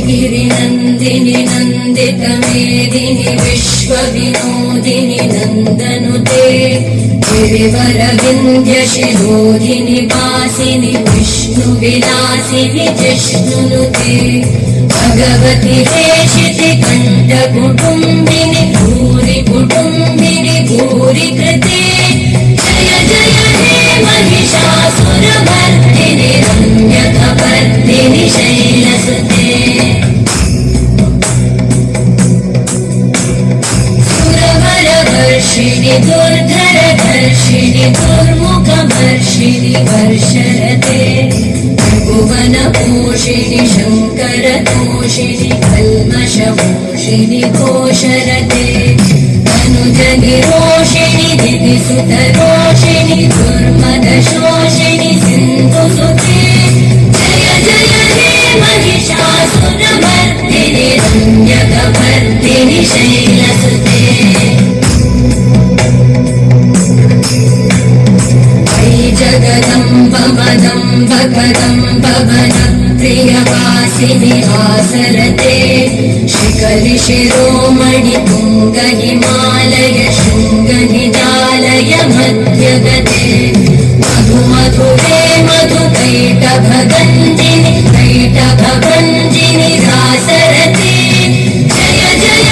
गिरिनन्दिनि नन्दितमेदिनि विश्वविनोदिनि नन्दनुते गिरिवरविन्द्यशिरोधिनि वासिनि विष्णुविलासिनि जिष्णुनुते भगवति देशिति कण्ठकुटुम्बिनि भूरि कुटुम्बिनि भूरि कृते जय जय हे महिषासुरमर्दिनि रम्यकपर्दिनि शैलसुते सुरवरवर्षिणि दुर्धरधर्षिणि दुर्मुखवर्षिणि वर्षरते त्रिभुवनपोषिणि शङ्करतोषिणि कल्मषमोषिणि घोषरते अनुजनिरोषिणि दितिसुतरोषिणि दुर्मदशोषिणि सिन्धुसुते जय जय हे महिषासुरमर्दिनि रम्यकपर्दिनि शैलसुते जगदम्ब मदम्ब कदम्ब वनप्रियवासिनि हासरते शिखरि शिरोमणि तुङ्ग हिमालय शृङ्ग निजालय मध्यगते मधु मधुरे मधुकैटभगञ्जिनि कैटभभञ्जिनि रासरते जय जय